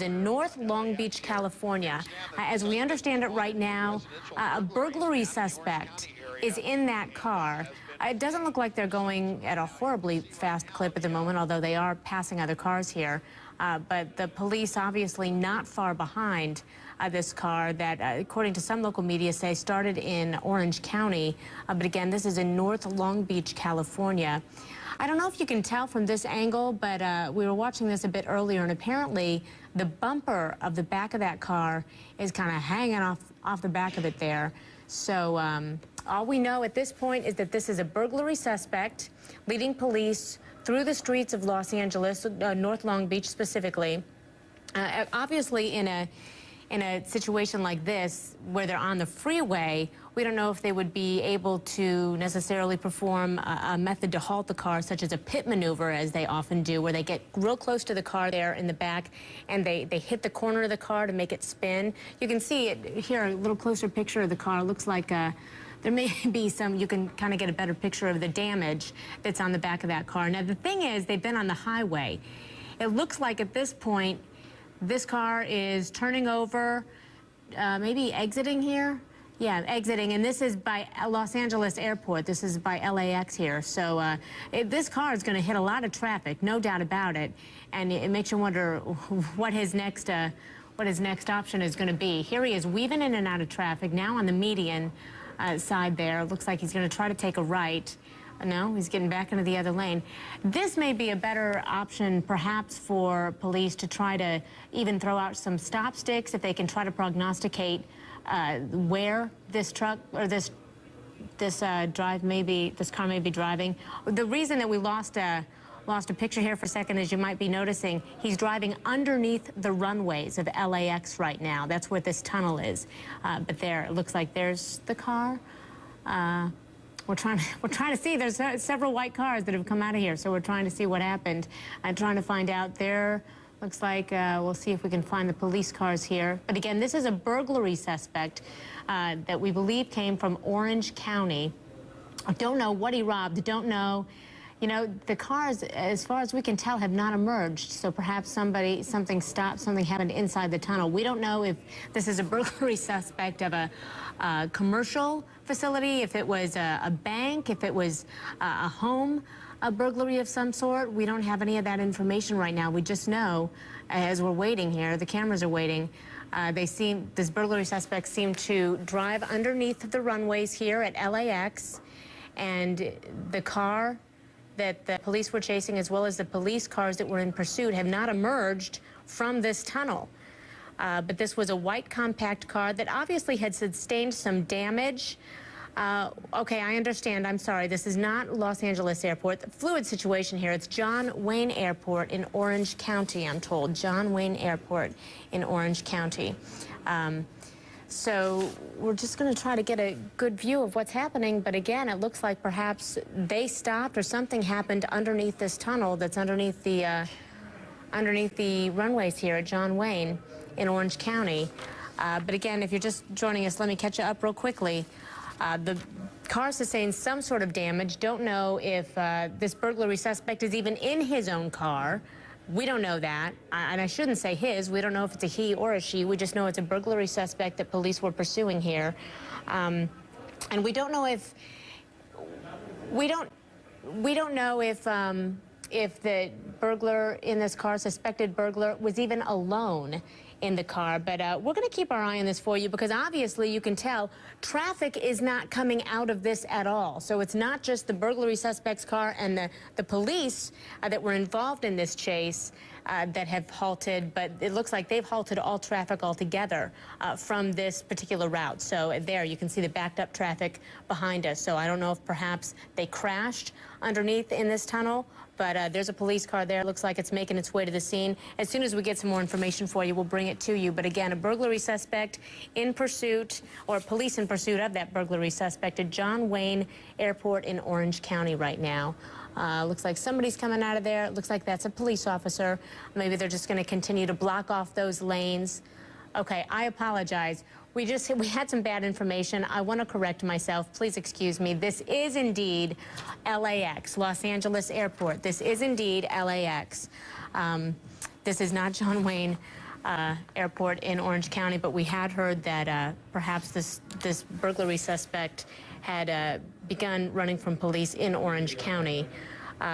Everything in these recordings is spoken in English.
in North Long Beach, California. As we understand it right now, a burglary suspect is in that car. It doesn't look like they're going at a horribly fast clip at the moment, although they are passing other cars here. But the police obviously not far behind this car that, according to some local media, say started in Orange County. But again, this is in North Long Beach, California. I don't know if you can tell from this angle, but we were watching this a bit earlier, and apparently the bumper of the back of that car is kind of hanging off the back of it there. So all we know at this point is that this is a burglary suspect leading police through the streets of Los Angeles, North Long Beach specifically. Obviously, in a situation like this, where they're on the freeway, we don't know if they would be able to necessarily perform a method to halt the car, such as a pit maneuver, as they often do, where they get real close to the car there in the back, and they hit the corner of the car to make it spin. You can see it here, a little closer picture of the car. It looks like there may be some, you can kind of get a better picture of the damage that's on the back of that car. Now, the thing is, they've been on the highway. It looks like at this point, this car is turning over, maybe exiting here. Yeah, exiting, and this is by Los Angeles Airport. This is by LAX here. So this car is going to hit a lot of traffic, no doubt about it. And it makes you wonder what his next option is going to be. Here he is weaving in and out of traffic, now on the median side there. Looks like he's going to try to take a right. No, he's getting back into the other lane. This may be a better option, perhaps, for police to try to even throw out some stop sticks if they can try to prognosticate where this truck or this car may be driving. The reason that we lost a picture here for a second, as you might be noticing, he's driving underneath the runways of LAX right now. That's where this tunnel is. But there, it looks like there's the car. We're trying to see. There's several white cars that have come out of here, so we're trying to see what happened. I'm trying to find out there. Looks like we'll see if we can find the police cars here. But again, this is a burglary suspect that we believe came from Orange County. Don't know what he robbed. Don't know. You know, the cars, as far as we can tell, have not emerged. So perhaps something stopped, something happened inside the tunnel. We don't know if this is a burglary suspect of a commercial facility, if it was a bank, if it was a home, a burglary of some sort. We don't have any of that information right now. We just know, as we're waiting here, the cameras are waiting, this burglary suspect seemed to drive underneath the runways here at LAX, and the car that the police were chasing, as well as the police cars that were in pursuit, have not emerged from this tunnel. But this was a white compact car that obviously had sustained some damage. Okay, I understand. I'm sorry. This is not Los Angeles Airport. The fluid situation here. It's John Wayne Airport in Orange County, I'm told. John Wayne Airport in Orange County. So we're just going to try to get a good view of what's happening. But again, it looks like perhaps they stopped or something happened underneath this tunnel that's underneath the runways here at John Wayne in Orange County. But again, if you're just joining us, let me catch you up real quickly. The car sustained some sort of damage. Don't know if this burglary suspect is even in his own car. We don't know that, and I shouldn't say his. We don't know if it's a he or a she. We just know it's a burglary suspect that police were pursuing here, and we don't know if if the burglar in this car, suspected burglar, was even alone in the car. But we're going to keep our eye on this for you, because obviously you can tell traffic is not coming out of this at all. So it's not just the burglary suspect's car and the police that were involved in this chase that have halted, but it looks like they've halted all traffic altogether from this particular route. So there you can see the backed up traffic behind us. So I don't know if perhaps they crashed underneath in this tunnel, but there's a police car there. Looks like it's making its way to the scene. As soon as we get some more information for you, we'll bring it to you. But again, a burglary suspect in pursuit, or police in pursuit of that burglary suspect at John Wayne Airport in Orange County right now. Looks like somebody's coming out of there. Looks like that's a police officer. Maybe they're just going to continue to block off those lanes. Okay, I apologize. We had some bad information. I want to correct myself. Please excuse me. This is indeed LAX, Los Angeles Airport. This is indeed LAX. This is not John Wayne Airport in Orange County, but we had heard that perhaps this burglary suspect had begun running from police in Orange County.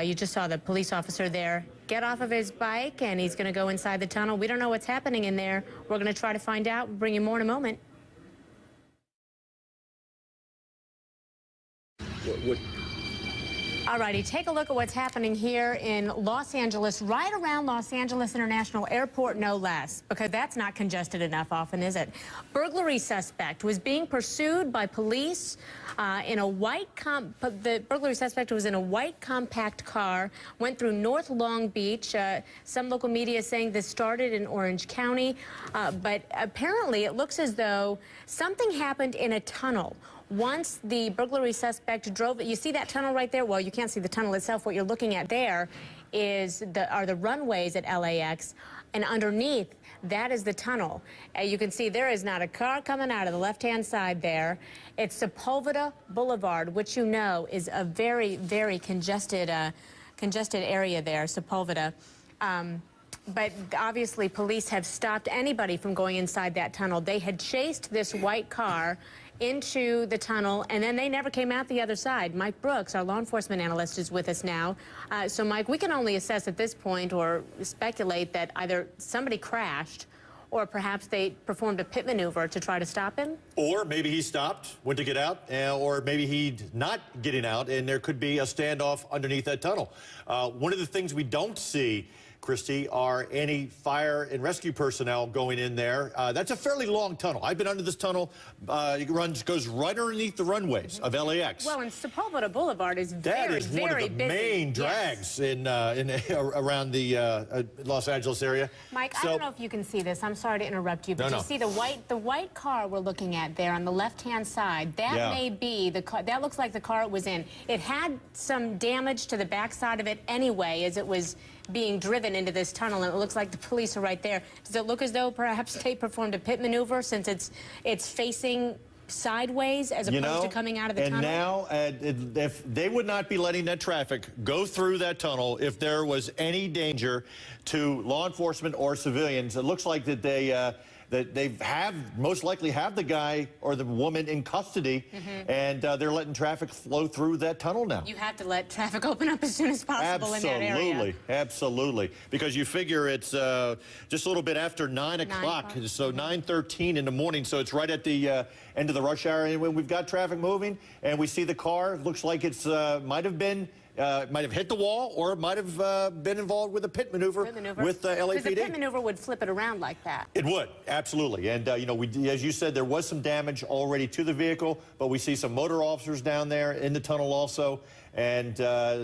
You just saw the police officer there get off of his bike, and he's going to go inside the tunnel. We don't know what's happening in there. We're going to try to find out. We'll bring you more in a moment. All righty, take a look at what's happening here in Los Angeles, right around Los Angeles International Airport, no less, because that's not congested enough often, is it? Burglary suspect was being pursued by police in a the burglary suspect was in a white compact car, went through North Long Beach. Some local media saying this started in Orange County, but apparently it looks as though something happened in a tunnel. Once the burglary suspect drove it, you see that tunnel right there? Well, you can't see the tunnel itself. What you're looking at there are the runways at LAX, and underneath, that is the tunnel. You can see there is not a car coming out of the left-hand side there. It's Sepulveda Boulevard, which you know is a very, very congested area there, Sepulveda. But obviously, police have stopped anybody from going inside that tunnel. They had chased this white car into the tunnel, and then they never came out the other side. Mike Brooks, our law enforcement analyst, is with us now. So, Mike, we can only assess at this point or speculate that either somebody crashed or perhaps they performed a pit maneuver to try to stop him. Or maybe he stopped, went to get out, or maybe he's not getting out, and there could be a standoff underneath that tunnel. One of the things we don't see, Christy, are any fire and rescue personnel going in there. That's a fairly long tunnel. I've been under this tunnel. It goes right underneath the runways of LAX. Well, and Sepulveda Boulevard is that is one of the main drags in around the Los Angeles area. Mike, I don't know if you can see this. I'm sorry to interrupt you, but you see the white car we're looking at there on the left-hand side. That may be the car. That looks like the car it was in. It had some damage to the backside of it anyway, as it was being driven into this tunnel, and it looks like the police are right there. Does it look as though perhaps they performed a pit maneuver since it's facing sideways as opposed to coming out of the tunnel? And now, if they would not be letting that traffic go through that tunnel if there was any danger to law enforcement or civilians, it looks like that they most likely have the guy or the woman in custody, and they're letting traffic flow through that tunnel now. You have to let traffic open up as soon as possible in that area. Absolutely. Because you figure it's just a little bit after 9 o'clock, so 9:13 in the morning, so it's right at the end of the rush hour. And when we've got traffic moving and we see the car, looks like it's might have hit the wall, or it might have been involved with a pit maneuver with LAPD. Because the pit maneuver would flip it around like that. It would, absolutely. And, as you said, there was some damage already to the vehicle, but we see some motor officers down there in the tunnel also, and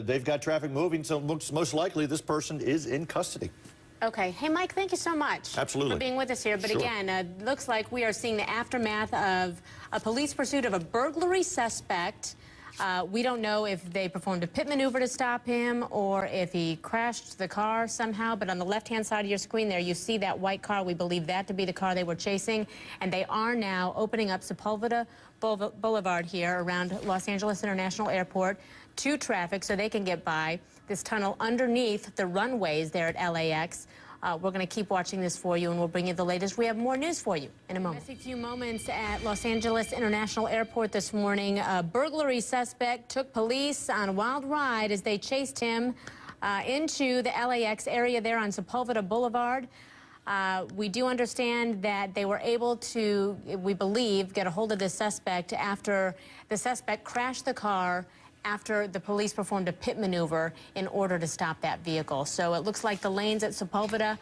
they've got traffic moving, so it looks most likely this person is in custody. Okay. Hey, Mike, thank you so much for being with us here. But again, looks like we are seeing the aftermath of a police pursuit of a burglary suspect. We don't know if they performed a pit maneuver to stop him or if he crashed the car somehow, but on the left-hand side of your screen there, you see that white car. We believe that to be the car they were chasing, and they are now opening up Sepulveda Boulevard here around Los Angeles International Airport to traffic so they can get by this tunnel underneath the runways there at LAX. We're going to keep watching this for you, and we'll bring you the latest. We have more news for you in a moment. Just a few moments at Los Angeles International Airport this morning. A burglary suspect took police on a wild ride as they chased him into the LAX area there on Sepulveda Boulevard. We do understand that they were able to, we believe, get a hold of this suspect after the suspect crashed the car after the police performed a pit maneuver in order to stop that vehicle. So it looks like the lanes at Sepulveda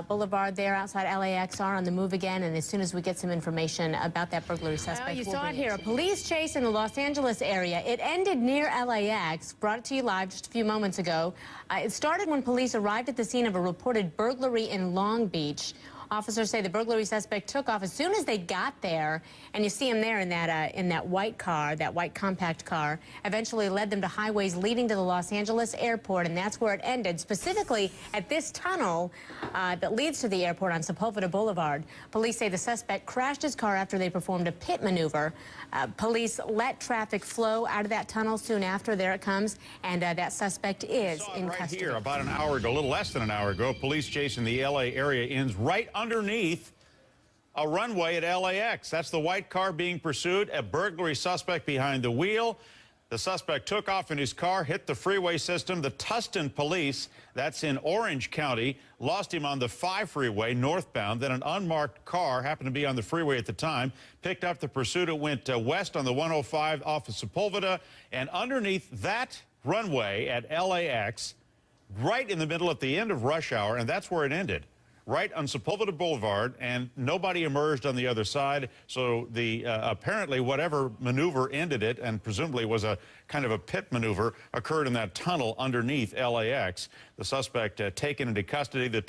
Boulevard there outside LAX are on the move again, and as soon as we get some information about that burglary suspect, you saw it here. A police chase in the Los Angeles area. It ended near LAX. Brought it to you live just a few moments ago. It started when police arrived at the scene of a reported burglary in Long Beach. Officers say the burglary suspect took off as soon as they got there, and you see him there in that white car, that white compact car. Eventually led them to highways leading to the Los Angeles airport, and that's where it ended, specifically at this tunnel that leads to the airport on Sepulveda Boulevard. Police say the suspect crashed his car after they performed a pit maneuver. Police let traffic flow out of that tunnel soon after. There it comes, and that suspect is in custody. Here, about an hour ago, a little less than an hour ago, police chase in the LA area ends right underneath a runway at LAX. That's the white car being pursued, a burglary suspect behind the wheel. The suspect took off in his car, hit the freeway system. The Tustin police, that's in Orange County, lost him on the 5 freeway northbound. Then an unmarked car happened to be on the freeway at the time, picked up the pursuit. It went west on the 105 off of Sepulveda, and underneath that runway at LAX, right in the middle at the end of rush hour, and that's where it ended. Right on Sepulveda Boulevard, and nobody emerged on the other side. So the apparently whatever maneuver ended it, and presumably was a kind of a pit maneuver, occurred in that tunnel underneath LAX. The suspect taken into custody. The